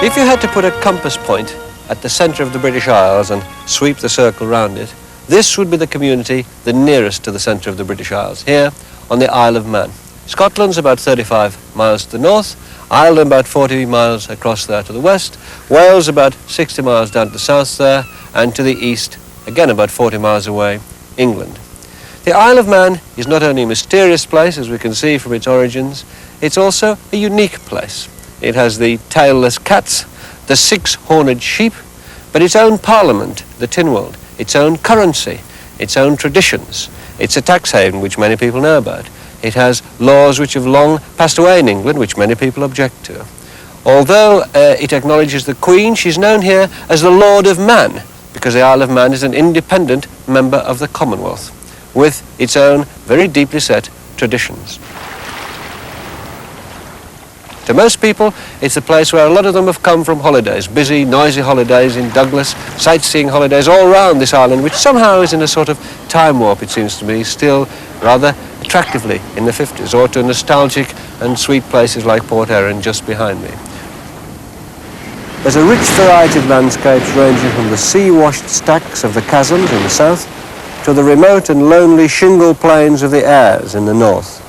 If you had to put a compass point at the centre of the British Isles and sweep the circle round it, this would be the community the nearest to the centre of the British Isles, here on the Isle of Man. Scotland's about 35 miles to the north, Ireland about 40 miles across there to the west, Wales about 60 miles down to the south there, and to the east, again about 40 miles away, England. The Isle of Man is not only a mysterious place, as we can see from its origins, it's also a unique place. It has the tailless cats, the six-horned sheep, but its own parliament, the Tynwald, its own currency, its own traditions. It's a tax haven, which many people know about. It has laws which have long passed away in England, which many people object to. Although it acknowledges the Queen, she's known here as the Lord of Man, because the Isle of Man is an independent member of the Commonwealth, with its own very deeply set traditions. To most people, it's a place where a lot of them have come from holidays, busy, noisy holidays in Douglas, sightseeing holidays all around this island, which somehow is in a sort of time warp, it seems to me, still rather attractively in the 50s, or to nostalgic and sweet places like Port Erin just behind me. There's a rich variety of landscapes ranging from the sea-washed stacks of the chasms in the south to the remote and lonely shingle plains of the Airs in the north.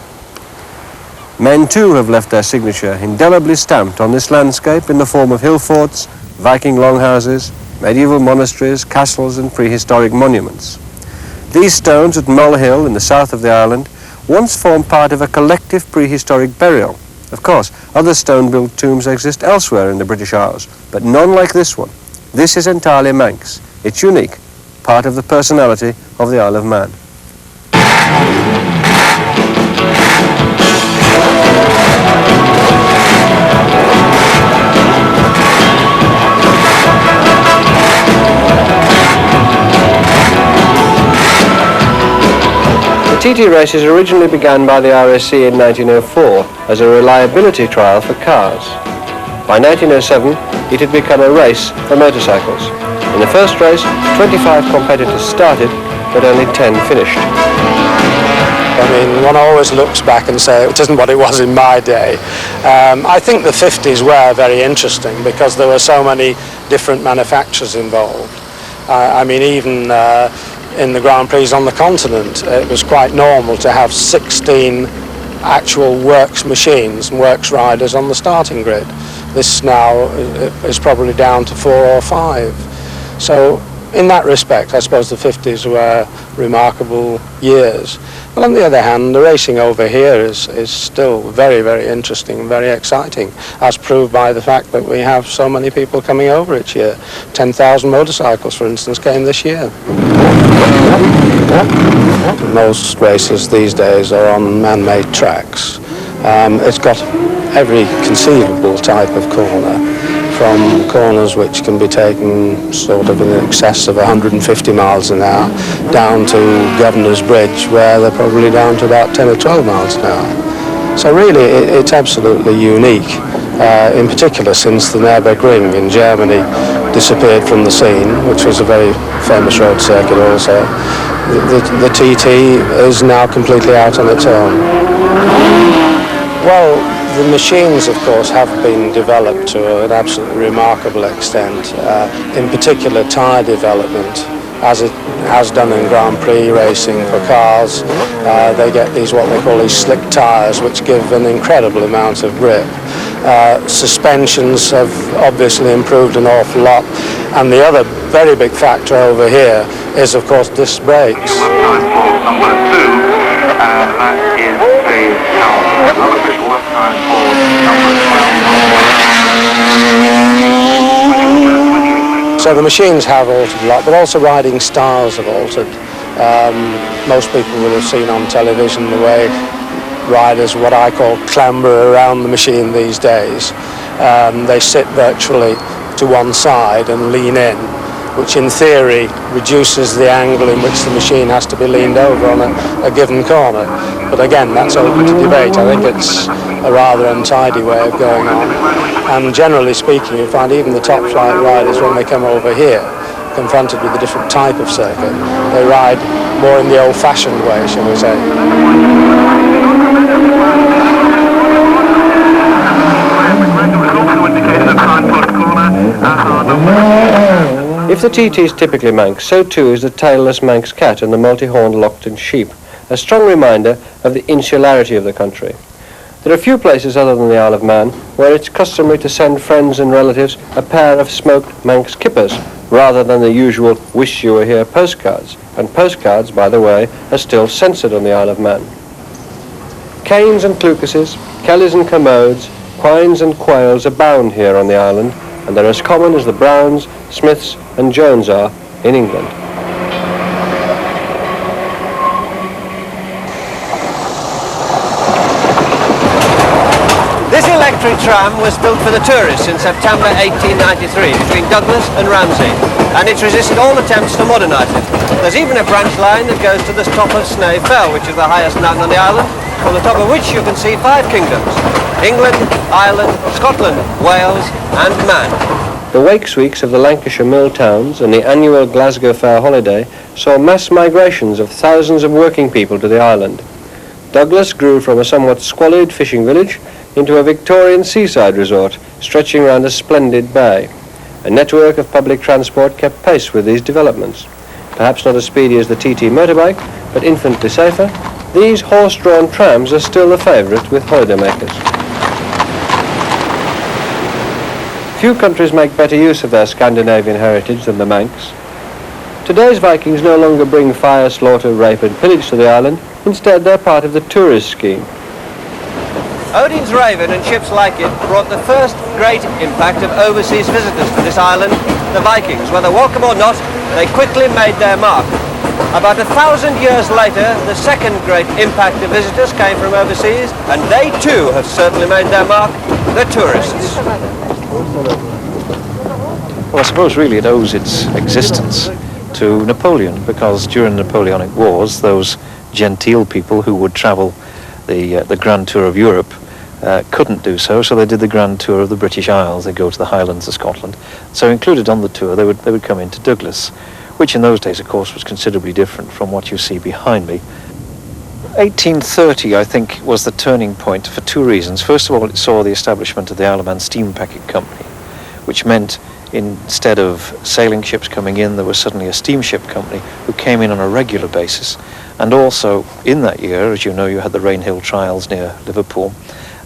Men too have left their signature indelibly stamped on this landscape in the form of hill forts, Viking longhouses, medieval monasteries, castles and prehistoric monuments. These stones at Mull Hill in the south of the island once formed part of a collective prehistoric burial. Of course, other stone-built tombs exist elsewhere in the British Isles, but none like this one. This is entirely Manx. It's unique, part of the personality of the Isle of Man. The TT races originally began by the RSC in 1904 as a reliability trial for cars. By 1907, it had become a race for motorcycles. In the first race, 25 competitors started, but only 10 finished. I mean, one always looks back and says it isn't what it was in my day. I think the 50s were very interesting because there were so many different manufacturers involved. I mean, even in the Grand Prix on the continent, it was quite normal to have 16 actual works machines and works riders on the starting grid. This now is probably down to 4 or 5. So in that respect, I suppose the 50s were remarkable years. But on the other hand, the racing over here is still very, very interesting and very exciting, as proved by the fact that we have so many people coming over each year. 10,000 motorcycles, for instance, came this year. Most races these days are on man-made tracks. It's got every conceivable type of corner, from corners which can be taken sort of in excess of 150 miles an hour down to Governor's Bridge, where they're probably down to about 10 or 12 miles an hour. So really it's absolutely unique, in particular since the Nürburgring in Germany disappeared from the scene, which was a very famous road circuit also. The TT is now completely out on its own. Well, the machines, of course, have been developed to an absolutely remarkable extent, in particular tyre development, as it has done in Grand Prix racing for cars. They get what they call these slick tyres, which give an incredible amount of grip. Suspensions have obviously improved an awful lot, and the other very big factor over here is, of course, disc brakes. So the machines have altered a lot, but also riding styles have altered. Most people will have seen on television the way riders, what I call, clamber around the machine these days. They sit virtually to one side and lean in, which in theory reduces the angle in which the machine has to be leaned over on a given corner. But again, that's open to debate. I think it's a rather untidy way of going on. And generally speaking, you find even the top flight riders, when they come over here, confronted with a different type of circuit, they ride more in the old-fashioned way, shall we say. Also indicated a time protocol If the TT is typically Manx, so too is the tailless Manx cat and the multi-horned Lockton sheep, a strong reminder of the insularity of the country. There are few places other than the Isle of Man where it's customary to send friends and relatives a pair of smoked Manx kippers, rather than the usual wish you were here postcards. And postcards, by the way, are still censored on the Isle of Man. Canes and Clucases, Kellys and Commodes, Quines and Quails abound here on the island, and they're as common as the Browns, Smiths and Jones are in England. This electric tram was built for the tourists in September 1893 between Douglas and Ramsey, and it's resisted all attempts to modernise it. There's even a branch line that goes to the top of Snave Fell, which is the highest mountain on the island, from the top of which you can see 5 kingdoms: England, Ireland, Scotland, Wales and Mann. The Wakes Weeks of the Lancashire mill towns and the annual Glasgow Fair holiday saw mass migrations of thousands of working people to the island. Douglas grew from a somewhat squalid fishing village into a Victorian seaside resort stretching around a splendid bay. A network of public transport kept pace with these developments. Perhaps not as speedy as the TT motorbike, but infinitely safer, these horse-drawn trams are still the favourite with holidaymakers. Few countries make better use of their Scandinavian heritage than the Manx. Today's Vikings no longer bring fire, slaughter, rape and pillage to the island. Instead, they're part of the tourist scheme. Odin's Raven and ships like it brought the first great impact of overseas visitors to this island, the Vikings. Whether welcome or not, they quickly made their mark. About 1,000 years later, the second great impact of visitors came from overseas, and they too have certainly made their mark, the tourists. Well, I suppose really it owes its existence to Napoleon, because during the Napoleonic Wars, those genteel people who would travel the Grand Tour of Europe couldn't do so they did the Grand Tour of the British Isles. They go to the Highlands of Scotland. So included on the tour, they would come into Douglas, which in those days, of course, was considerably different from what you see behind me. 1830, I think, was the turning point for 2 reasons. First of all, it saw the establishment of the Isle of Man Steam Packet Company, which meant instead of sailing ships coming in, there was suddenly a steamship company who came in on a regular basis. And also, in that year, as you know, you had the Rainhill trials near Liverpool.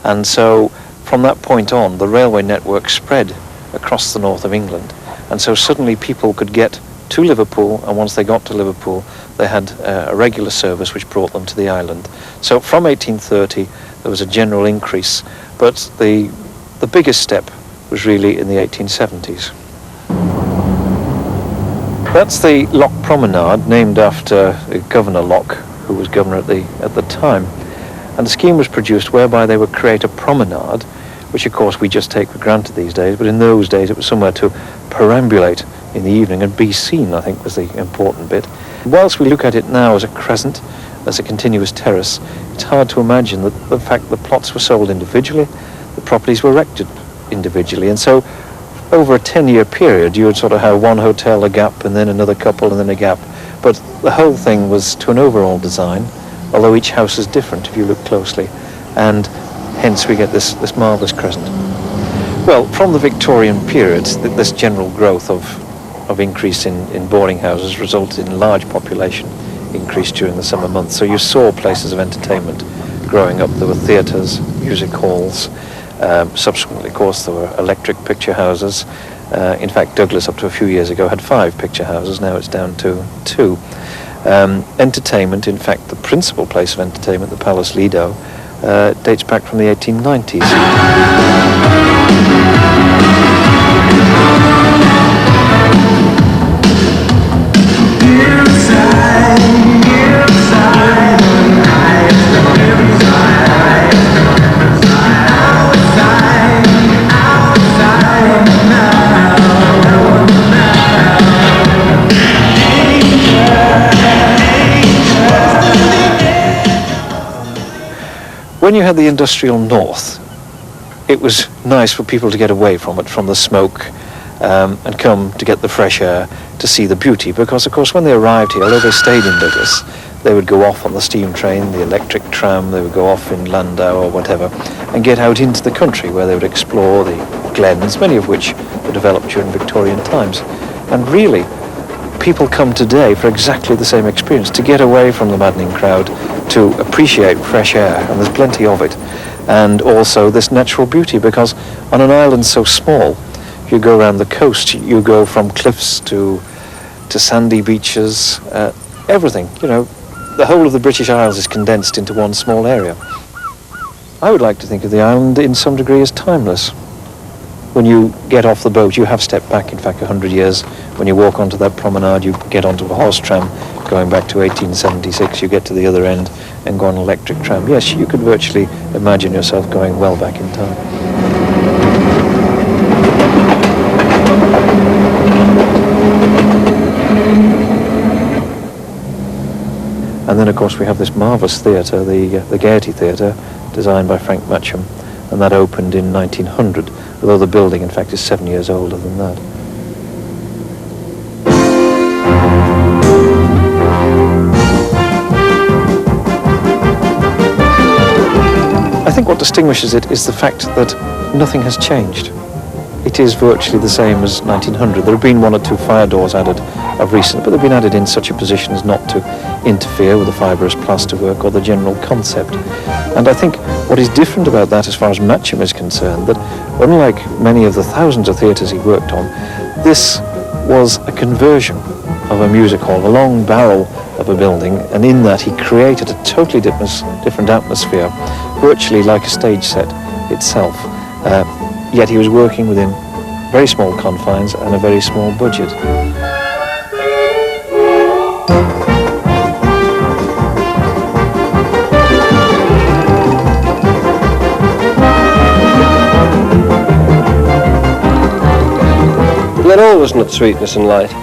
And so, from that point on, the railway network spread across the north of England. And so suddenly people could get to Liverpool, and once they got to Liverpool, they had a regular service which brought them to the island. So from 1830, there was a general increase, but the biggest step was really in the 1870s. That's the Loch Promenade, named after Governor Loch, who was governor at the time. And the scheme was produced whereby they would create a promenade, which of course we just take for granted these days, but in those days it was somewhere to perambulate in the evening and be seen, I think, was the important bit. Whilst we look at it now as a crescent, as a continuous terrace, it's hard to imagine that the fact the plots were sold individually, the properties were erected individually, and so over a 10-year period you would sort of have one hotel, a gap, and then another couple, and then a gap. But the whole thing was to an overall design, although each house is different if you look closely, and hence we get this marvellous crescent. Well, from the Victorian period, this general growth of increase in boarding houses resulted in large population increase during the summer months. So you saw places of entertainment growing up. There were theatres, music halls. Subsequently, of course, there were electric picture houses. In fact, Douglas, up to a few years ago, had 5 picture houses. Now it's down to 2. Entertainment, in fact, the principal place of entertainment, the Palace Lido, dates back from the 1890s. When you had the industrial north, it was nice for people to get away from it, from the smoke, and come to get the fresh air, to see the beauty, because of course when they arrived here, although they stayed in Douglas, they would go off on the steam train, the electric tram, they would go off in Landau or whatever, and get out into the country where they would explore the glens, many of which were developed during Victorian times. And really, people come today for exactly the same experience, to get away from the maddening crowd, to appreciate fresh air, and there's plenty of it, and also this natural beauty, because on an island so small, if you go around the coast, you go from cliffs to sandy beaches, everything, you know, the whole of the British Isles is condensed into one small area. I would like to think of the island in some degree as timeless. When you get off the boat, you have stepped back, in fact, 100 years. When you walk onto that promenade, you get onto a horse tram going back to 1876, you get to the other end and go on an electric tram. Yes, you could virtually imagine yourself going well back in time. And then, of course, we have this marvellous theatre, the Gaiety Theatre, designed by Frank Matcham, and that opened in 1900, although the building, in fact, is 7 years older than that. I think what distinguishes it is the fact that nothing has changed. It is virtually the same as 1900. There have been one or two fire doors added of recent, but they've been added in such a position as not to interfere with the fibrous plasterwork or the general concept. And I think what is different about that, as far as Matcham is concerned, that unlike many of the thousands of theatres he worked on, this was a conversion of a music hall, a long barrel of a building, and in that he created a totally different atmosphere, virtually like a stage set itself. Yet he was working within very small confines and a very small budget. But all was not sweetness and light.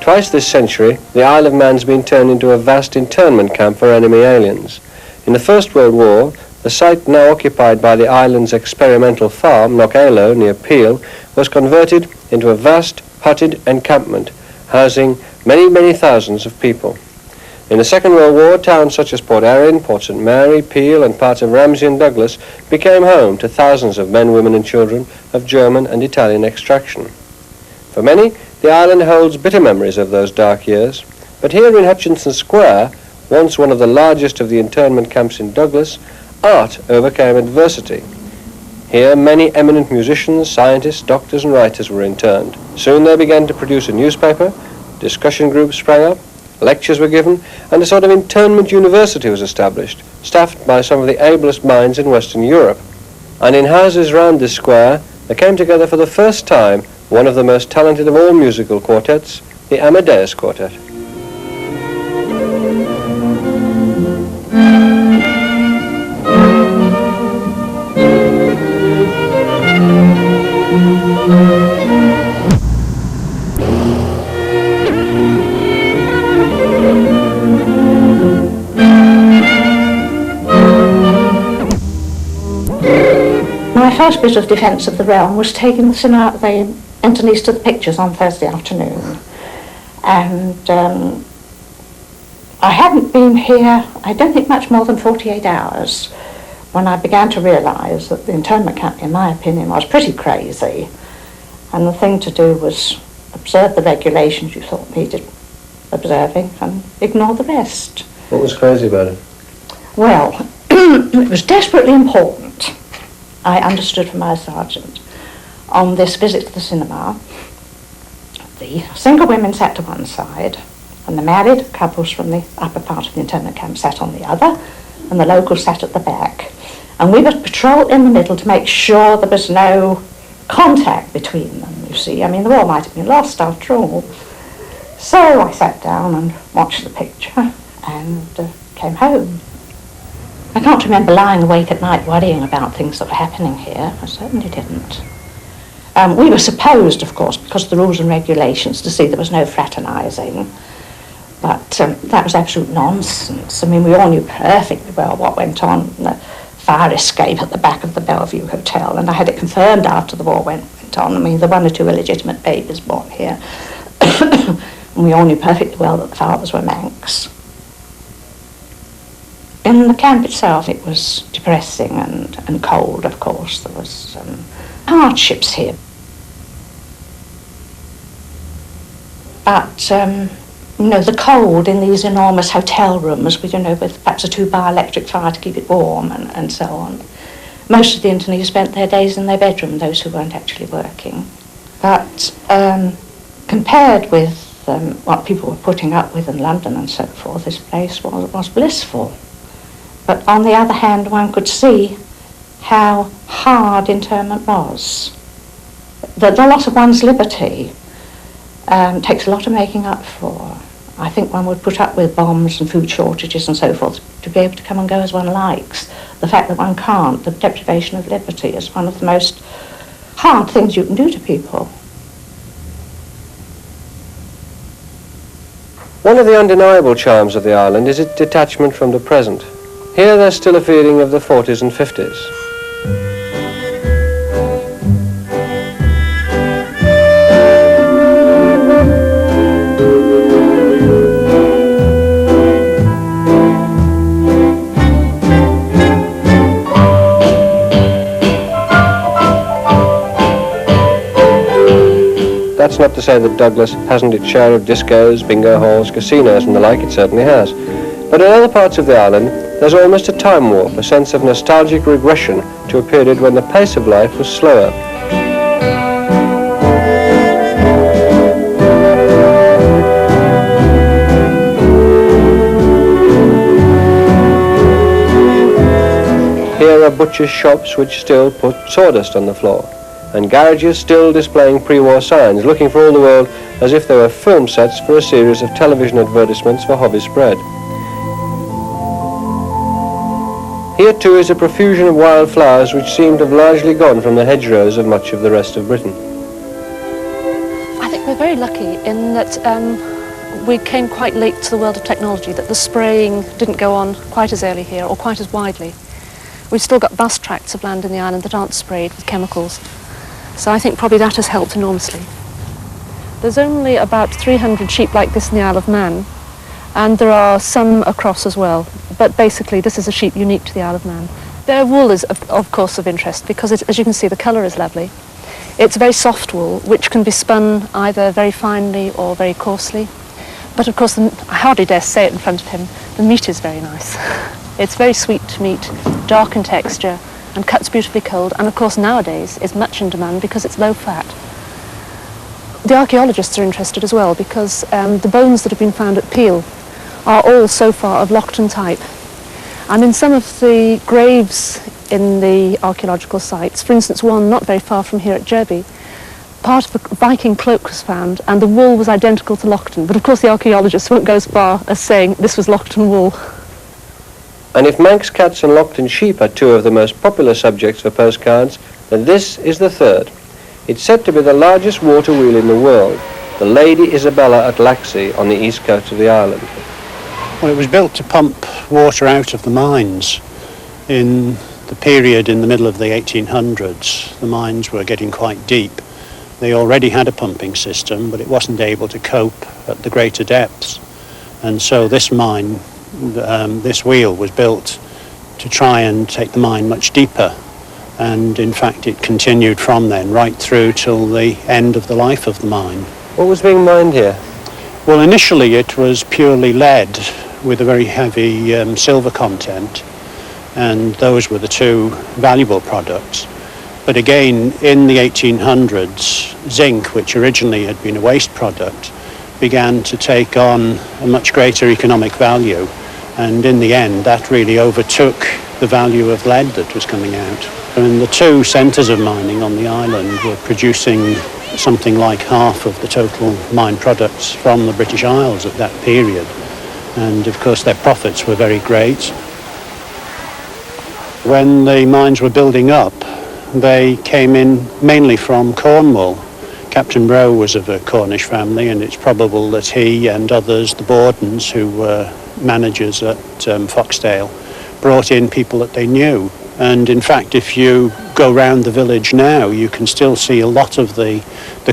Twice this century, the Isle of Man's been turned into a vast internment camp for enemy aliens. In the First World War, the site now occupied by the island's experimental farm, Knockalo, near Peel, was converted into a vast, hutted encampment, housing many, many thousands of people. In the Second World War, towns such as Port Erin, Port St Mary, Peel, and parts of Ramsey and Douglas became home to thousands of men, women and children of German and Italian extraction. For many, the island holds bitter memories of those dark years, but here in Hutchinson Square, once one of the largest of the internment camps in Douglas, art overcame adversity. Here many eminent musicians, scientists, doctors and writers were interned. Soon they began to produce a newspaper, discussion groups sprang up, lectures were given, and a sort of internment university was established, staffed by some of the ablest minds in Western Europe. And in houses round this square, there came together for the first time one of the most talented of all musical quartets, the Amadeus Quartet. My first bit of defence of the realm was taking the Anthony's to the pictures on Thursday afternoon, and I hadn't been here, I don't think, much more than 48 hours when I began to realise that the internment camp, in my opinion, was pretty crazy, and the thing to do was observe the regulations you thought needed observing and ignore the rest. What was crazy about it? Well, it was desperately important, I understood from my sergeant. On this visit to the cinema, the single women sat to one side, and the married couples from the upper part of the internment camp sat on the other, and the locals sat at the back. And we would patrol in the middle to make sure there was no contact between them, you see. I mean, the war might have been lost after all. So I sat down and watched the picture and came home. I can't remember lying awake at night worrying about things that were happening here. I certainly didn't. We were supposed, of course, because of the rules and regulations, to see there was no fraternising. But that was absolute nonsense. I mean, we all knew perfectly well what went on in the fire escape at the back of the Bellevue Hotel, and I had it confirmed after the war went on. I mean, there were one or two illegitimate babies born here. And we all knew perfectly well that the fathers were Manx. In the camp itself, it was depressing and cold, of course. There was hardships here. But, the cold in these enormous hotel rooms with, with perhaps a 2-bar electric fire to keep it warm and so on. Most of the Indonesians spent their days in their bedroom, those who weren't actually working. But compared with what people were putting up with in London and so forth, this place was blissful. But on the other hand, one could see how hard internment was. The loss of one's liberty takes a lot of making up for. I think one would put up with bombs and food shortages and so forth to be able to come and go as one likes. The fact that one can't, the deprivation of liberty, is one of the most hard things you can do to people. One of the undeniable charms of the island is its detachment from the present. Here there's still a feeling of the 40s and 50s. That's not to say that Douglas hasn't its share of discos, bingo halls, casinos and the like. It certainly has. But in other parts of the island, there's almost a time warp, a sense of nostalgic regression to a period when the pace of life was slower. Here are butchers' shops which still put sawdust on the floor, and garages still displaying pre-war signs, looking for all the world as if they were film sets for a series of television advertisements for Hobby's bread. Here too is a profusion of wild flowers which seem to have largely gone from the hedgerows of much of the rest of Britain. I think we're very lucky in that we came quite late to the world of technology, that the spraying didn't go on quite as early here or quite as widely. We've still got vast tracts of land in the island that aren't sprayed with chemicals. So I think probably that has helped enormously. There's only about 300 sheep like this in the Isle of Man, and there are some across as well. But basically this is a sheep unique to the Isle of Man. Their wool is of course of interest because as you can see, the colour is lovely. It's very soft wool which can be spun either very finely or very coarsely. But of course, I hardly dare say it in front of him, the meat is very nice. It's very sweet meat, dark in texture, and cuts beautifully cold, and of course nowadays is much in demand because it's low fat. The archaeologists are interested as well because the bones that have been found at Peel are all so far of Lockton type. And in some of the graves in the archaeological sites, for instance one not very far from here at Derby, part of the Viking cloak was found and the wool was identical to Lockton, but of course the archaeologists won't go as far as saying this was Lockton wool. And if Manx cats and Lockton sheep are two of the most popular subjects for postcards, then this is the third. It's said to be the largest water wheel in the world, the Lady Isabella at Laxey on the east coast of the island. Well, it was built to pump water out of the mines. In the period in the middle of the 1800s, the mines were getting quite deep. They already had a pumping system, but it wasn't able to cope at the greater depths. And so this mine, this wheel was built to try and take the mine much deeper, and in fact it continued from then right through till the end of the life of the mine. What was being mined here? Well, initially it was purely lead with a very heavy silver content, and those were the two valuable products. But again, in the 1800s, zinc, which originally had been a waste product, began to take on a much greater economic value, and in the end that really overtook the value of lead that was coming out. And the two centres of mining on the island were producing something like half of the total mine products from the British Isles at that period, and of course their profits were very great. When the mines were building up, they came in mainly from Cornwall. Captain Rowe was of a Cornish family, and it's probable that he and others, the Bordens, who were managers at Foxdale, brought in people that they knew. And in fact, if you go round the village now, you can still see a lot of the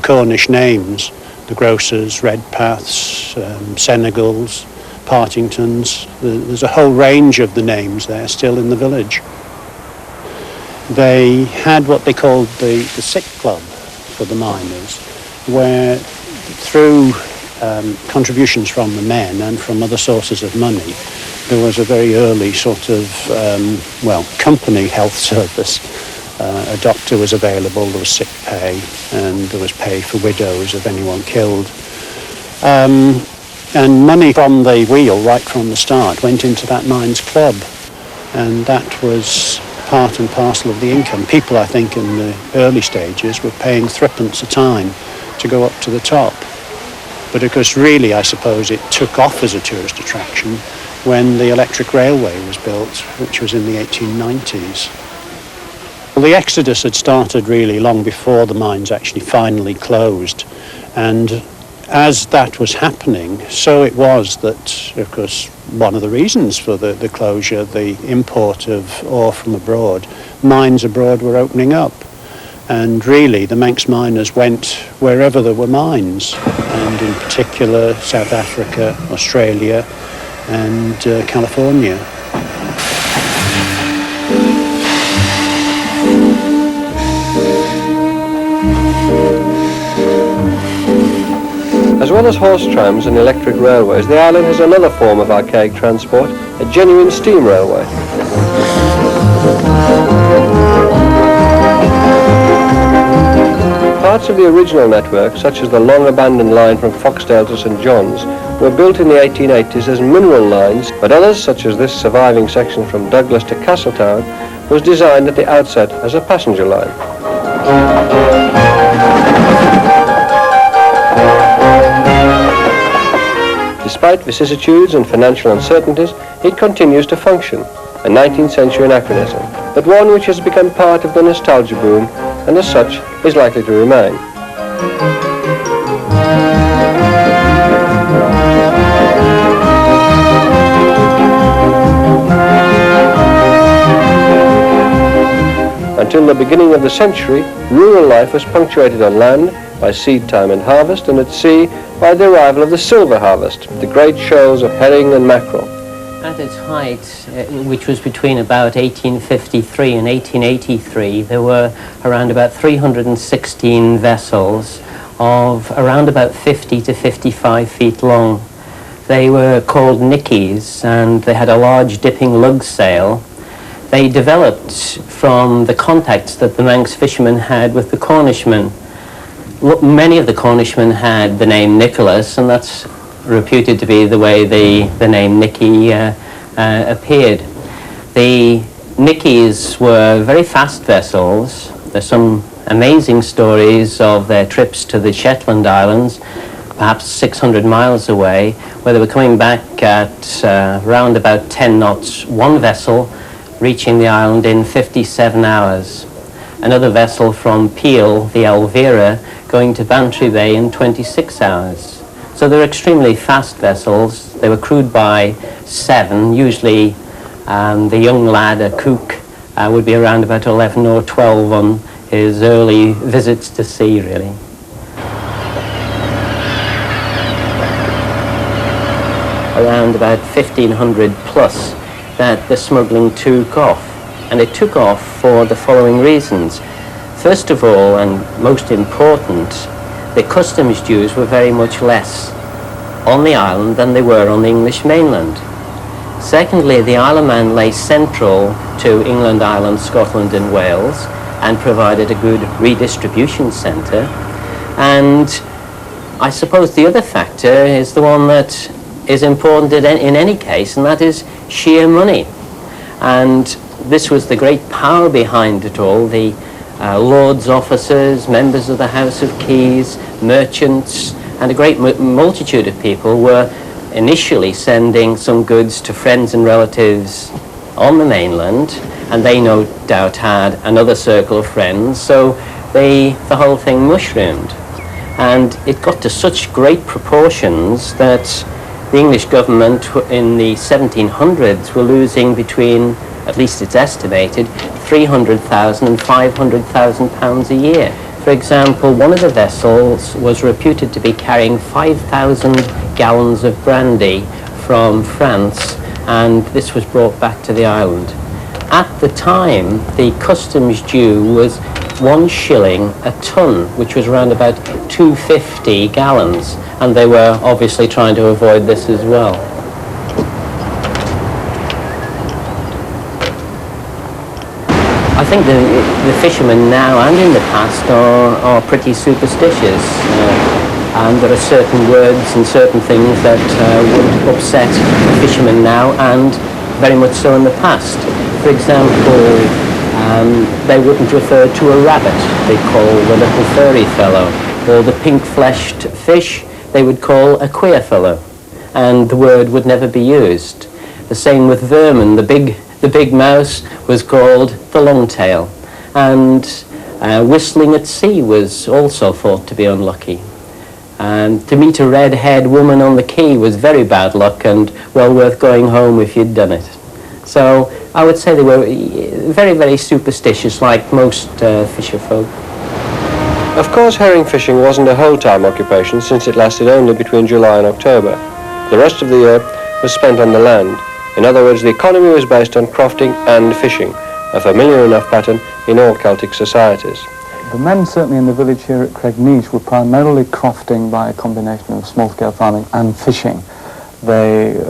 Cornish names, the Grocers, Redpaths, Senegals, Partingtons. There's a whole range of the names there still in the village. They had what they called the sick club for the miners, where through contributions from the men and from other sources of money, there was a very early sort of, company health service. A doctor was available, there was sick pay, and there was pay for widows of anyone killed. And money from the wheel, right from the start, went into that mines club. And that was part and parcel of the income. People, I think, in the early stages were paying threepence a time to go up to the top. But of course, really, I suppose it took off as a tourist attraction when the electric railway was built, which was in the 1890s. Well, the exodus had started really long before the mines actually finally closed. And as that was happening, so it was that, of course, one of the reasons for the closure, the import of ore from abroad, mines abroad were opening up. And really, the Manx miners went wherever there were mines, and in particular, South Africa, Australia, and California. As well as horse trams and electric railways, the island has another form of archaic transport, a genuine steam railway. Parts of the original network, such as the long-abandoned line from Foxdale to St John's, were built in the 1880s as mineral lines, but others, such as this surviving section from Douglas to Castletown, was designed at the outset as a passenger line. Despite vicissitudes and financial uncertainties, it continues to function, a 19th century anachronism, but one which has become part of the nostalgia boom and as such is likely to remain. Until the beginning of the century, rural life was punctuated on land by seed time and harvest, and at sea by the arrival of the silver harvest, the great shoals of herring and mackerel. At its height, which was between about 1853 and 1883, there were around about 316 vessels of around about 50 to 55 feet long. They were called nickeys, and they had a large dipping lug sail. They developed from the contacts that the Manx fishermen had with the Cornishmen. Many of the Cornishmen had the name Nicholas, and that's reputed to be the way the name Nicky appeared. The Nickeys were very fast vessels. There's some amazing stories of their trips to the Shetland Islands, perhaps 600 miles away, where they were coming back at around about 10 knots, one vessel reaching the island in 57 hours. Another vessel from Peel, the Elvira, going to Bantry Bay in 26 hours. So they were extremely fast vessels. They were crewed by 7. Usually the young lad, a cook, would be around about 11 or 12 on his early visits to sea, really. Around about 1500 plus that the smuggling took off. And it took off for the following reasons. First of all, and most important, the customs dues were very much less on the island than they were on the English mainland. Secondly, the Isle of Man lay central to England, Ireland, Scotland and Wales and provided a good redistribution centre. And I suppose the other factor is the one that is important in any case, and that is sheer money. And this was the great power behind it all. The lords' officers, members of the House of Keys, merchants, and a great multitude of people were initially sending some goods to friends and relatives on the mainland, and they no doubt had another circle of friends, so the whole thing mushroomed. And it got to such great proportions that the English government in the 1700s were losing between, at least it's estimated, 300,000 and 500,000 pounds a year. For example, one of the vessels was reputed to be carrying 5,000 gallons of brandy from France, and this was brought back to the island. At the time, the customs due was 1 shilling a ton, which was around about 250 gallons, and they were obviously trying to avoid this as well. I think the fishermen now and in the past are pretty superstitious, and there are certain words and certain things that would upset the fishermen now and very much so in the past. For example, they wouldn't refer to a rabbit, they'd call the little furry fellow, or the pink-fleshed fish they would call a queer fellow, and the word would never be used. The same with vermin. The big mouse was called the longtail, and whistling at sea was also thought to be unlucky. And to meet a red-haired woman on the quay was very bad luck and well worth going home if you'd done it. So I would say they were very, very superstitious, like most fisher folk. Of course, herring fishing wasn't a whole-time occupation, since it lasted only between July and October. The rest of the year was spent on the land. In other words, the economy was based on crofting and fishing, a familiar enough pattern in all Celtic societies. The men, certainly in the village here at Cregneash, were primarily crofting by a combination of small-scale farming and fishing. They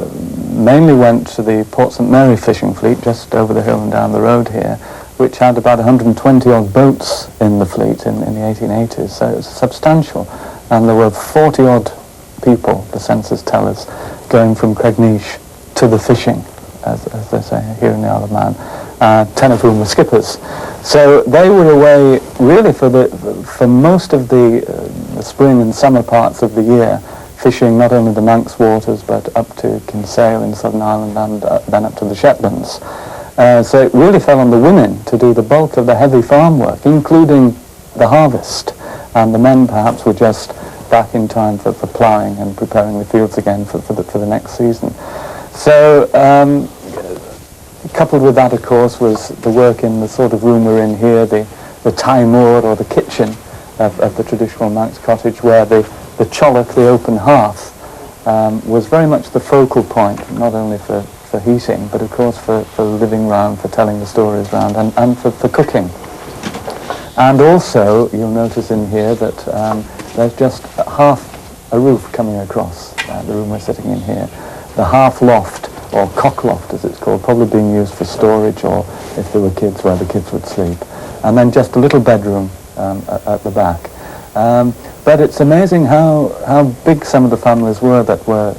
mainly went to the Port St Mary fishing fleet, just over the hill and down the road here, which had about 120-odd boats in the fleet in the 1880s, so it was substantial. And there were 40-odd people, the census tell us, going from Cregneash to the fishing, as they say here in the Isle of Man, 10 of whom were skippers. So they were away really for most of the spring and summer parts of the year, fishing not only the Manx waters but up to Kinsale in Southern Ireland and then up to the Shetlands. So it really fell on the women to do the bulk of the heavy farm work, including the harvest, and the men perhaps were just back in time for ploughing and preparing the fields again for the next season. So coupled with that, of course, was the work in the sort of room we're in here, the taimur, or the kitchen of the traditional Manx cottage, where the cholloch, the open hearth, was very much the focal point, not only for heating, but of course for living round, for telling the stories round, and for cooking. And also, you'll notice in here that there's just half a roof coming across the room we're sitting in here. The half loft, or cock loft as it's called, probably being used for storage, or if there were kids, where the kids would sleep. And then just a little bedroom at the back. But it's amazing how big some of the families were that were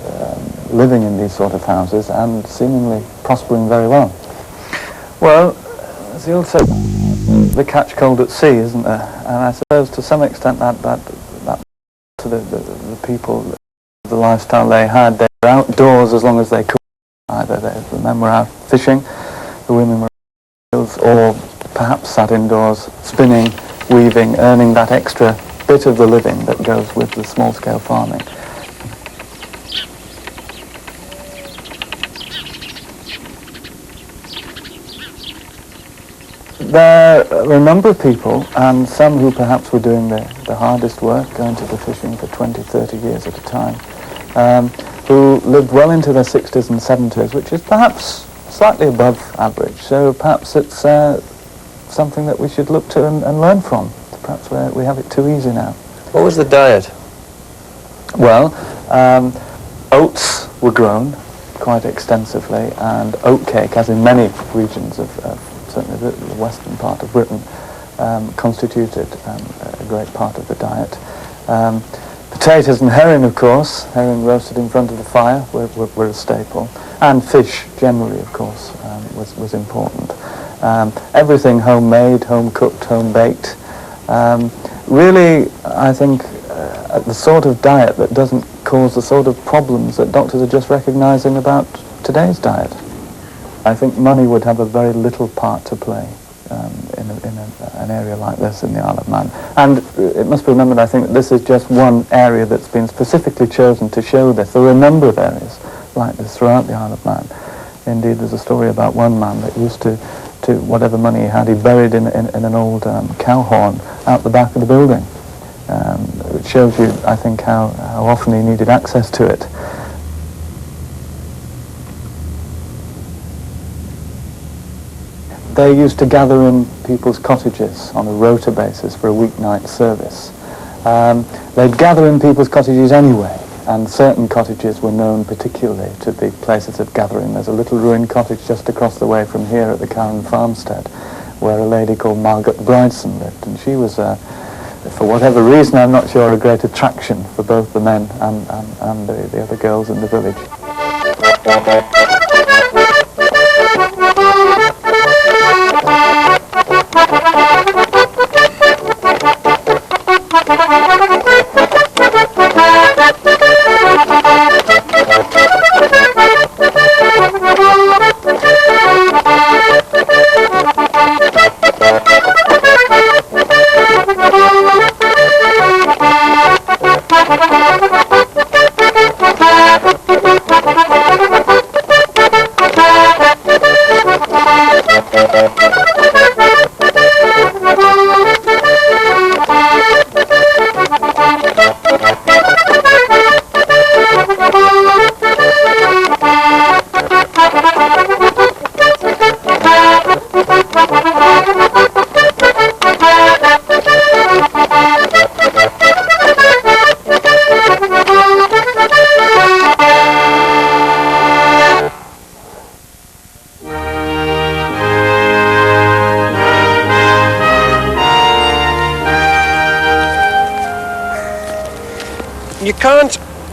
living in these sort of houses and seemingly prospering very well. Well, as the old saying, the catch cold at sea, isn't there? And I suppose to some extent that to the people, the lifestyle they had, they were outdoors as long as they could. Either the men were out fishing, the women were outdoors, or perhaps sat indoors, spinning, weaving, earning that extra bit of the living that goes with the small-scale farming. There were a number of people, and some who perhaps were doing the hardest work, going to the fishing for 20, 30 years at a time, who lived well into their 60s and 70s, which is perhaps slightly above average. So perhaps it's something that we should look to and learn from. Perhaps we have it too easy now. What was the diet? Well, oats were grown quite extensively, and oatcake, as in many regions of certainly the western part of Britain, constituted a great part of the diet. Potatoes and herring, of course, herring roasted in front of the fire were a staple, and fish generally, of course, was important. Everything homemade, home-cooked, home-baked. Really, I think the sort of diet that doesn't cause the sort of problems that doctors are just recognizing about today's diet. I think money would have a very little part to play in an area like this in the Isle of Man. And it must be remembered, I think, that this is just one area that's been specifically chosen to show this. There are a number of areas like this throughout the Isle of Man. Indeed, there's a story about one man that used to whatever money he had, he buried in an old cow horn out the back of the building. It shows you, I think, how often he needed access to it. they used to gather in people's cottages on a rota basis for a weeknight service. They'd gather in people's cottages anyway, and certain cottages were known particularly to be places of gathering. There's a little ruined cottage just across the way from here at the Carron Farmstead, where a lady called Margaret Bryson lived, and she was, for whatever reason, I'm not sure, a great attraction for both the men and the other girls in the village.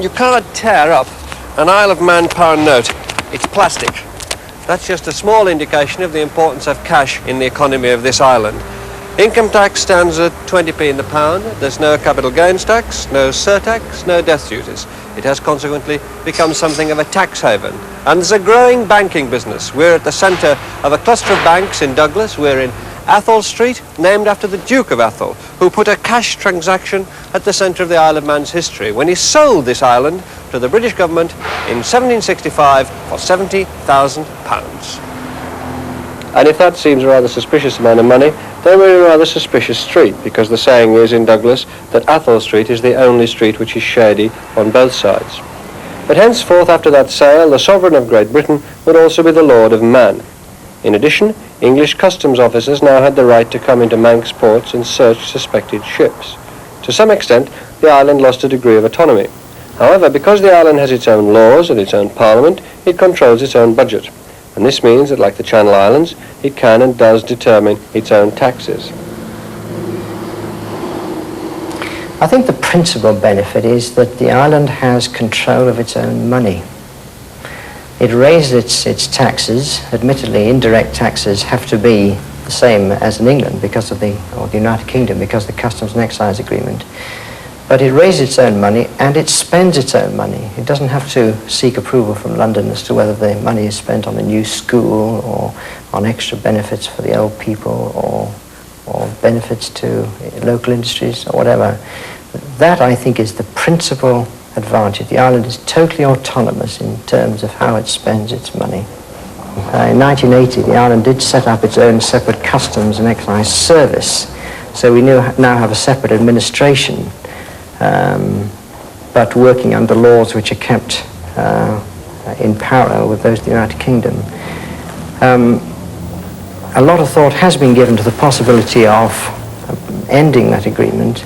You can't tear up an Isle of Man pound note. It's plastic. That's just a small indication of the importance of cash in the economy of this island. Income tax stands at 20p in the pound. There's no capital gains tax, no surtax, no death duties. It has consequently become something of a tax haven. And there's a growing banking business. We're at the centre of a cluster of banks in Douglas. We're in Athol Street, named after the Duke of Athol, who put a cash transaction at the centre of the Isle of Man's history when he sold this island to the British government in 1765 for £70,000. And if that seems a rather suspicious amount of money, then we're in a rather suspicious street, because the saying is in Douglas that Athol Street is the only street which is shady on both sides. But henceforth, after that sale, the sovereign of Great Britain would also be the Lord of Mann. In addition, English customs officers now had the right to come into Manx ports and search suspected ships. To some extent, the island lost a degree of autonomy. However, because the island has its own laws and its own parliament, it controls its own budget. And this means that, like the Channel Islands, it can and does determine its own taxes. I think the principal benefit is that the island has control of its own money. It raises its taxes. Admittedly, indirect taxes have to be the same as in England because of the United Kingdom, because of the Customs and Excise Agreement. But it raises its own money and it spends its own money. It doesn't have to seek approval from London as to whether the money is spent on a new school or on extra benefits for the old people or benefits to local industries or whatever. That, I think, is the principal advantage. The island is totally autonomous in terms of how it spends its money. In 1980, the island did set up its own separate customs and excise service, so we now have a separate administration, but working under laws which are kept in parallel with those of the United Kingdom. A lot of thought has been given to the possibility of ending that agreement,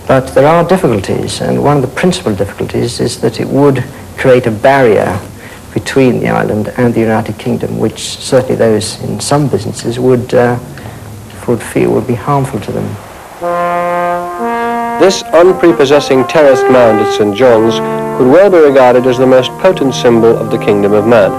but there are difficulties, and one of the principal difficulties is that it would create a barrier between the island and the United Kingdom, which certainly those in some businesses would feel would be harmful to them. This unprepossessing terraced mound at St. John's could well be regarded as the most potent symbol of the Kingdom of Man.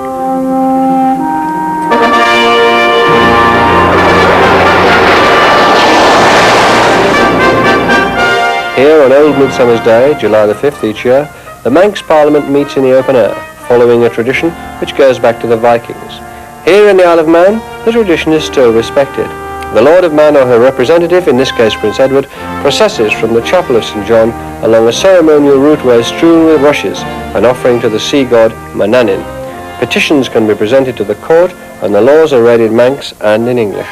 Here on Old Midsummer's Day, July the 5th each year, the Manx Parliament meets in the open air, following a tradition which goes back to the Vikings. Here in the Isle of Man, the tradition is still respected. The Lord of Man or her representative, in this case Prince Edward, processes from the chapel of St. John along a ceremonial routeway strewn with rushes, an offering to the sea god Mannanin. Petitions can be presented to the court, and the laws are read in Manx and in English.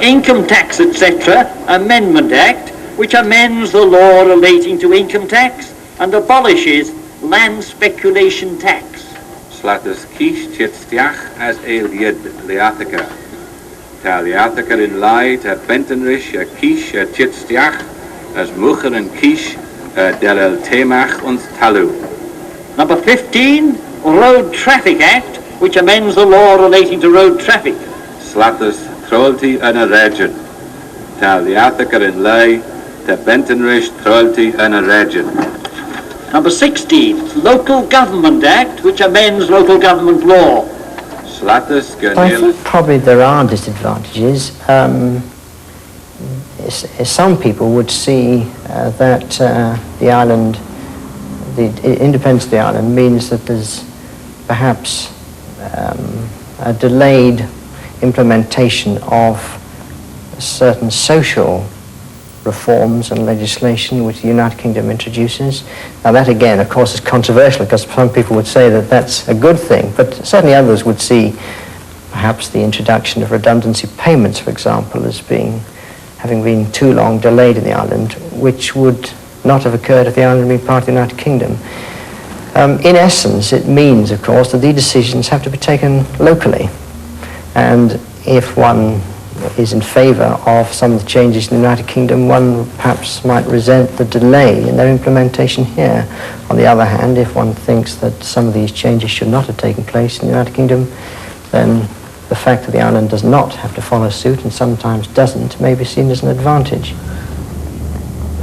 Income Tax, etc. Amendment Act, which amends the law relating to income tax and abolishes land speculation tax. Slatus kish tjetstiach as eiliad leathaca. Ta leathaca in lai ta bentenrish a kish a tjetstiach as mucher and kish delel temach und talu. Number 15, Road Traffic Act, which amends the law relating to road traffic. Slatus trollti an a region. Ta leathaca in lai ta bentenrish trollti an a region. Number 16, Local Government Act, which amends local government law. Slatus I think probably there are disadvantages. Some people would see that the island, the independence of the island, means that there's perhaps a delayed implementation of certain social reforms and legislation which the United Kingdom introduces. Now that again, of course, is controversial because some people would say that that's a good thing, but certainly others would see perhaps the introduction of redundancy payments, for example, as having been too long delayed in the island, which would not have occurred if the island had been part of the United Kingdom. In essence, it means, of course, that these decisions have to be taken locally. And if one is in favour of some of the changes in the United Kingdom, one perhaps might resent the delay in their implementation here. On the other hand, if one thinks that some of these changes should not have taken place in the United Kingdom, then the fact that the island does not have to follow suit and sometimes doesn't may be seen as an advantage.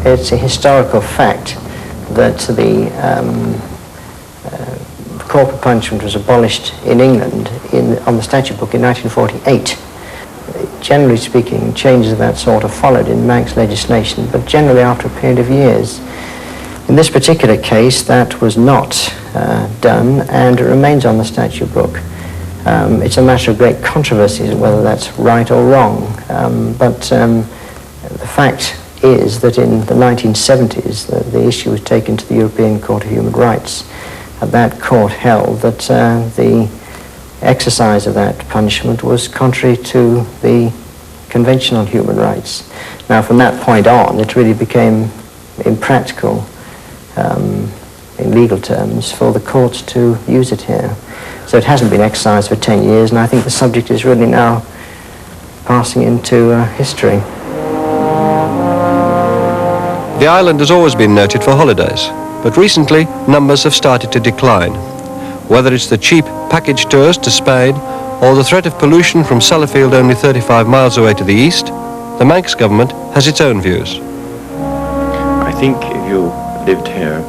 It's a historical fact that the corporal punishment was abolished in England on the statute book in 1948. Generally speaking, changes of that sort are followed in Manx legislation, but generally after a period of years. In this particular case, that was not done, and it remains on the statute book. It's a matter of great controversy as whether that's right or wrong, but the fact is that in the 1970s, the issue was taken to the European Court of Human Rights. That court held that the exercise of that punishment was contrary to the Convention on Human Rights. Now, from that point on, it really became impractical, in legal terms, for the courts to use it here. So it hasn't been exercised for 10 years, and I think the subject is really now passing into history. The island has always been noted for holidays, but recently numbers have started to decline. Whether it's the cheap package tours to Spain or the threat of pollution from Sellafield only 35 miles away to the east, the Manx government has its own views. I think if you lived here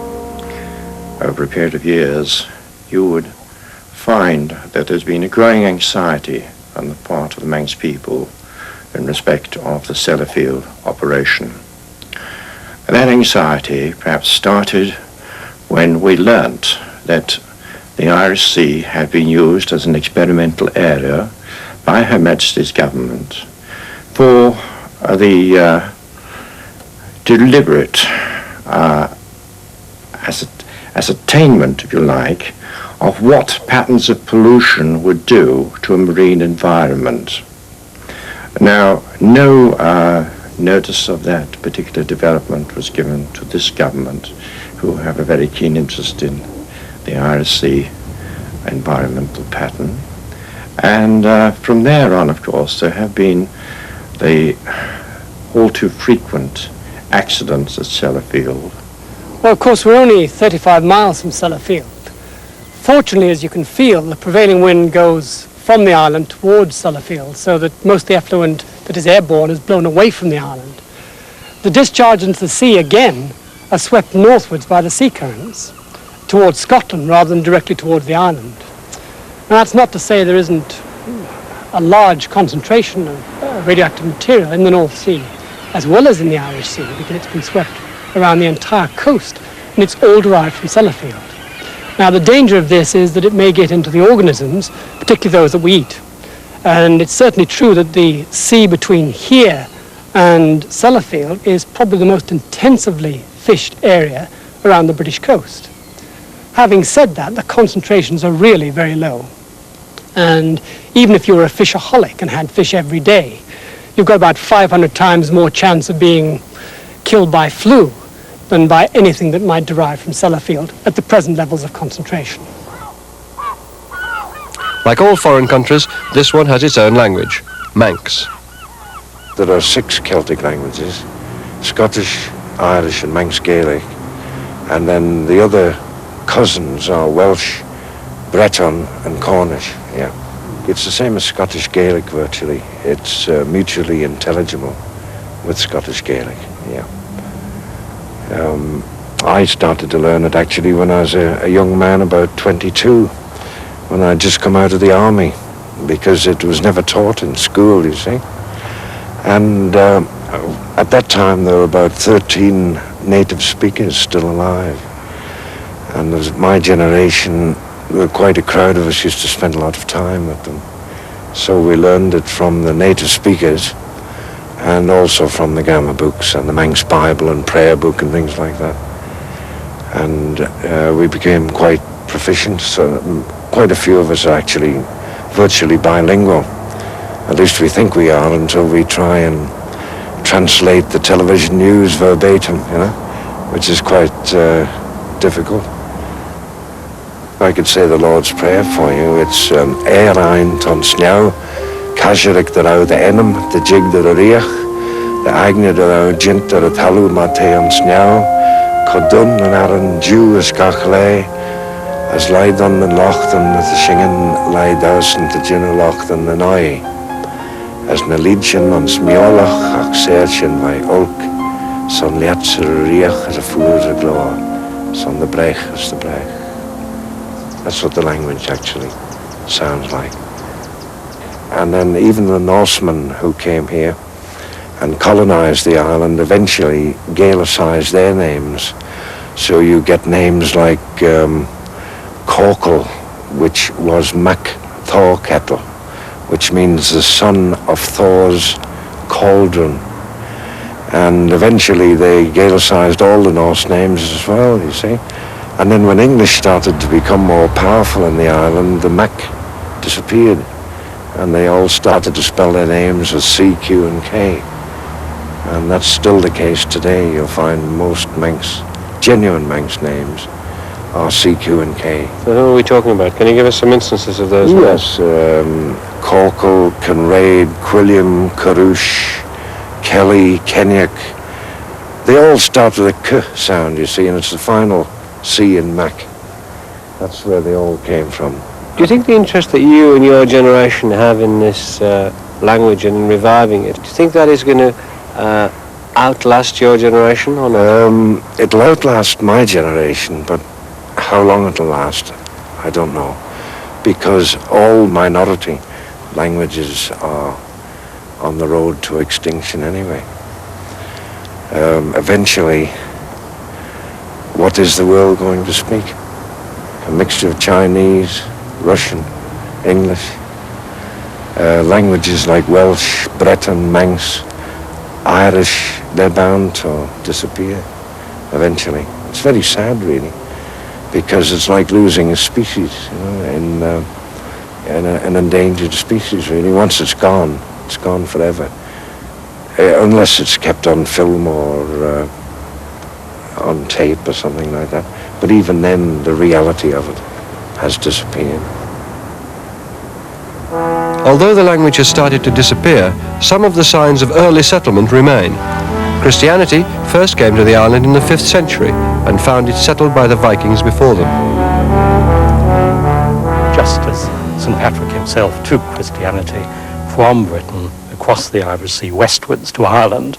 over a period of years, you would find that there's been a growing anxiety on the part of the Manx people in respect of the Sellafield operation. And that anxiety perhaps started when we learnt that the Irish Sea had been used as an experimental area by Her Majesty's government for the deliberate ascertainment, if you like, of what patterns of pollution would do to a marine environment. Now, no notice of that particular development was given to this government, who have a very keen interest in the Irish Sea environmental pattern. And from there on, of course, there have been the all too frequent accidents at Sellafield. Well, of course, we're only 35 miles from Sellafield. Fortunately, as you can feel, the prevailing wind goes from the island towards Sellafield, so that most of the effluent that is airborne is blown away from the island. The discharge into the sea, again, are swept northwards by the sea currents towards Scotland rather than directly towards the island. Now, that's not to say there isn't a large concentration of radioactive material in the North Sea, as well as in the Irish Sea, because it's been swept around the entire coast, and it's all derived from Sellafield. Now, the danger of this is that it may get into the organisms, particularly those that we eat. And it's certainly true that the sea between here and Sellafield is probably the most intensively fished area around the British coast. Having said that, the concentrations are really very low. And even if you were a fishaholic and had fish every day, you've got about 500 times more chance of being killed by flu than by anything that might derive from Sellafield at the present levels of concentration. Like all foreign countries, this one has its own language, Manx. There are 6 Celtic languages, Scottish, Irish and Manx Gaelic, and then the other cousins are Welsh, Breton and Cornish, yeah. It's the same as Scottish Gaelic virtually. It's mutually intelligible with Scottish Gaelic, yeah. I started to learn it actually when I was a young man, about 22, when I'd just come out of the army, because it was never taught in school, you see. And at that time there were about 13 native speakers still alive. And there was my generation, quite a crowd of us used to spend a lot of time with them. So we learned it from the native speakers and also from the grammar books and the Manx Bible and prayer book and things like that. And we became quite proficient, so quite a few of us are actually virtually bilingual. At least we think we are until we try and translate the television news verbatim, you know, which is quite difficult. I could say the Lord's Prayer for you. It's Eirain ton sneeuw, Kajerik de rauw de enem, de jig de riach, de aigne de rauw jint de het halu mateon sneeuw, Kodun en aran Jew as kachlei, as leidan en lochten met de shingen leiduisen te jinne lochten en oi, as na liedjen on smiolach ach seertjen bij olk, son liatser riach as a voer gloa, son de brech as de brech. That's what the language actually sounds like. And then even the Norsemen who came here and colonized the island eventually Gaelicized their names. So you get names like Corkel, which was Mac Thorkettle, which means the son of Thor's cauldron. And eventually they Gaelicized all the Norse names as well, you see. And then when English started to become more powerful in the island, the Mac disappeared. And they all started to spell their names as C, Q, and K. And that's still the case today. You'll find most Manx, genuine Manx names are C, Q, and K. So who are we talking about? Can you give us some instances of those? Yes, Corkel, Kinraid, Quilliam, Carouche, Kelly, Kenyak. They all start with a K sound, you see, and it's the final C in Mac. That's where they all came from. Do you think the interest that you and your generation have in this language and in reviving it, do you think that is going to outlast your generation or not? It'll outlast my generation, but how long it'll last, I don't know. Because all minority languages are on the road to extinction anyway. Eventually, what is the world going to speak? A mixture of Chinese, Russian, English, languages like Welsh, Breton, Manx, Irish, they're bound to disappear eventually. It's very sad, really, because it's like losing a species, you know, an endangered species, really. Once it's gone forever, unless it's kept on film or on tape or something like that. But even then, the reality of it has disappeared. Although the language has started to disappear, some of the signs of early settlement remain. Christianity first came to the island in the 5th century and found it settled by the Vikings before them. Just as St. Patrick himself took Christianity from Britain across the Irish Sea westwards to Ireland,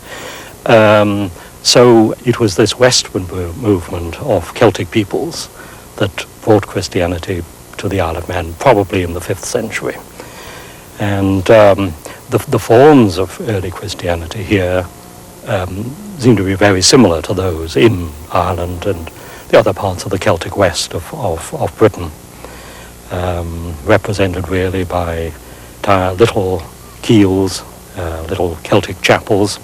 so it was this westward movement of Celtic peoples that brought Christianity to the Isle of Man, probably in the 5th century. And the forms of early Christianity here seem to be very similar to those in Ireland and the other parts of the Celtic west of Britain, represented really by little keels, little Celtic chapels,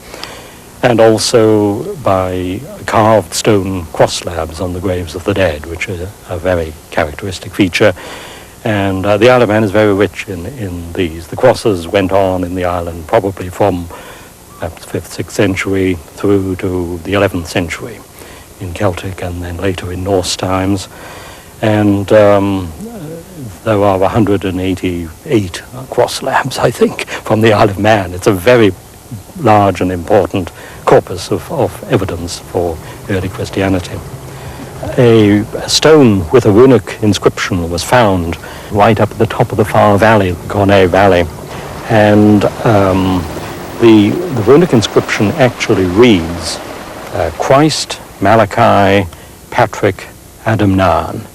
and also by carved stone cross slabs on the graves of the dead, which are a very characteristic feature. And the Isle of Man is very rich in these. The crosses went on in the island probably from perhaps 5th, 6th century through to the 11th century in Celtic and then later in Norse times. And there are 188 cross slabs, I think, from the Isle of Man. It's a very large and important corpus of evidence for early Christianity. A stone with a runic inscription was found right up at the top of the far valley, the Cornet Valley. And the runic inscription actually reads, Christ, Malachi, Patrick, Adamnan.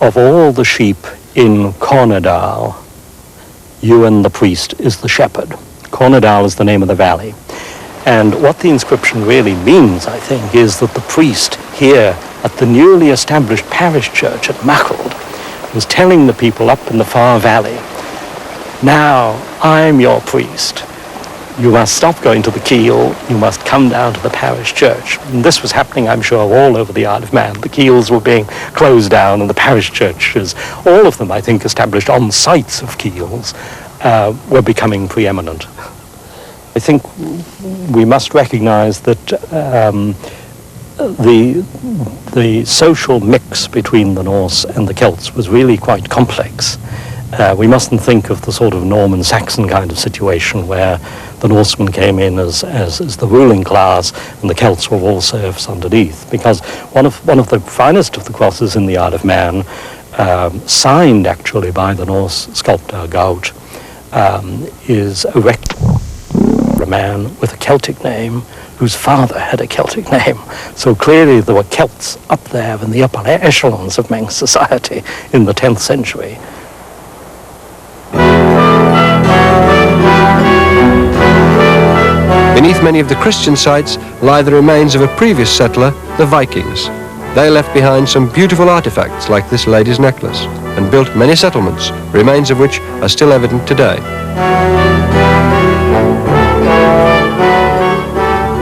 Of all the sheep in Cornedal, Ewan the priest is the shepherd. Cornedal is the name of the valley. And what the inscription really means, I think, is that the priest here at the newly established parish church at Machald was telling the people up in the far valley, now I'm your priest. You must stop going to the Keel, you must come down to the parish church. And this was happening, I'm sure, all over the Isle of Man. The Keels were being closed down and the parish churches, all of them, I think, established on sites of Keels, were becoming preeminent. I think we must recognize that the social mix between the Norse and the Celts was really quite complex. We mustn't think of the sort of Norman Saxon kind of situation where the Norsemen came in as the ruling class and the Celts were all serfs underneath, because one of the finest of the crosses in the Isle of Man, signed actually by the Norse sculptor Gaut, is erected a man with a Celtic name whose father had a Celtic name. So clearly there were Celts up there in the upper echelons of Manx society in the 10th century. Beneath many of the Christian sites lie the remains of a previous settler, the Vikings. They left behind some beautiful artifacts like this lady's necklace and built many settlements, remains of which are still evident today.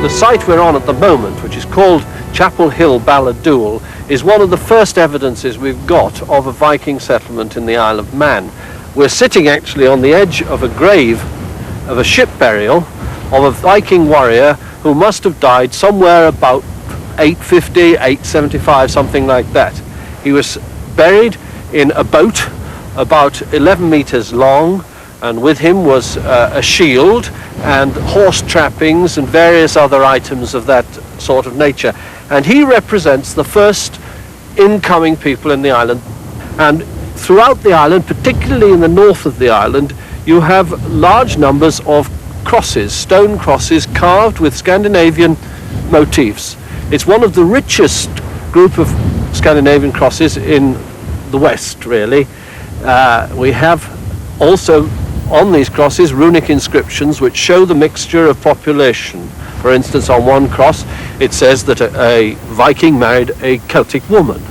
The site we're on at the moment, which is called Chapel Hill Balladool, is one of the first evidences we've got of a Viking settlement in the Isle of Man. We're sitting actually on the edge of a grave, of a ship burial, of a Viking warrior who must have died somewhere about 850, 875, something like that. He was buried in a boat about 11 meters long, and with him was a shield and horse trappings and various other items of that sort of nature. And he represents the first incoming people in the island. And throughout the island, particularly in the north of the island, you have large numbers of crosses, stone crosses carved with Scandinavian motifs. It's one of the richest group of Scandinavian crosses in the West, really. We have also on these crosses runic inscriptions which show the mixture of population. For instance, on one cross it says that a Viking married a Celtic woman,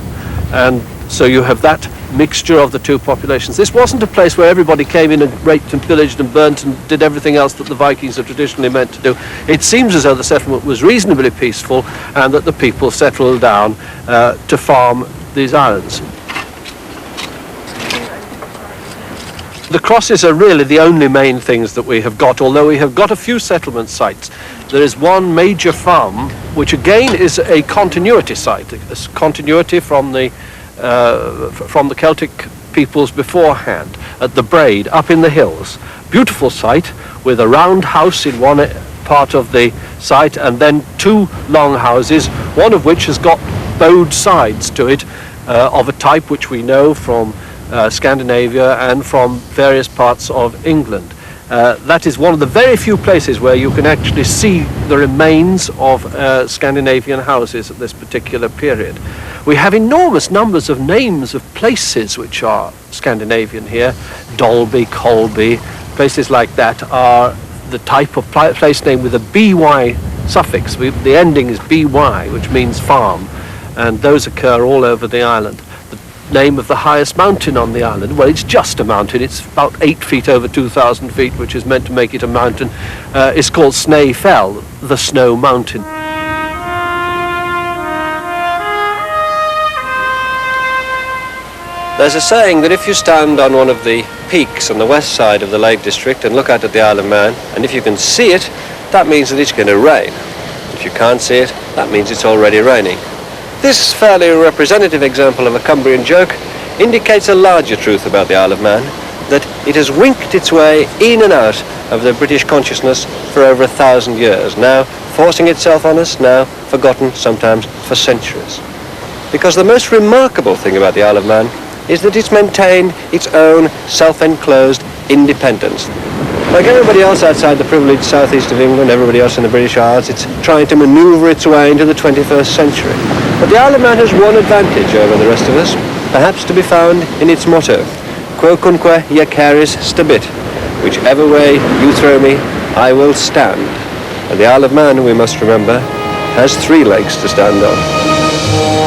and so you have that mixture of the two populations. This wasn't a place where everybody came in and raped and pillaged and burnt and did everything else that the Vikings are traditionally meant to do. It seems as though the settlement was reasonably peaceful and that the people settled down to farm these islands. The crosses are really the only main things that we have got, although we have got a few settlement sites. There is one major farm, which again is a continuity site, a continuity from the Celtic peoples beforehand, at the Braid, up in the hills. Beautiful site with a round house in one part of the site and then two long houses, one of which has got bowed sides to it, of a type which we know from Scandinavia and from various parts of England. That is one of the very few places where you can actually see the remains of Scandinavian houses at this particular period. We have enormous numbers of names of places which are Scandinavian here. Dalby, Colby, places like that are the type of place name with a by suffix. The ending is by, which means farm, and those occur all over the island. Name of the highest mountain on the island, well, it's just a mountain, it's about 8 feet over 2,000 feet, which is meant to make it a mountain. It's called Snæ Fell, the Snow Mountain. There's a saying that if you stand on one of the peaks on the west side of the Lake District and look out at the Isle of Man, and if you can see it, that means that it's going to rain. If you can't see it, that means it's already raining. This fairly representative example of a Cumbrian joke indicates a larger truth about the Isle of Man, that it has winked its way in and out of the British consciousness for over 1,000 years, now forcing itself on us, now forgotten sometimes for centuries. Because the most remarkable thing about the Isle of Man is that it's maintained its own self-enclosed independence. Like everybody else outside the privileged southeast of England, everybody else in the British Isles, it's trying to manoeuvre its way into the 21st century. But the Isle of Man has one advantage over the rest of us, perhaps to be found in its motto, Quocunque iaceris stabit, whichever way you throw me, I will stand. And the Isle of Man, we must remember, has 3 legs to stand on.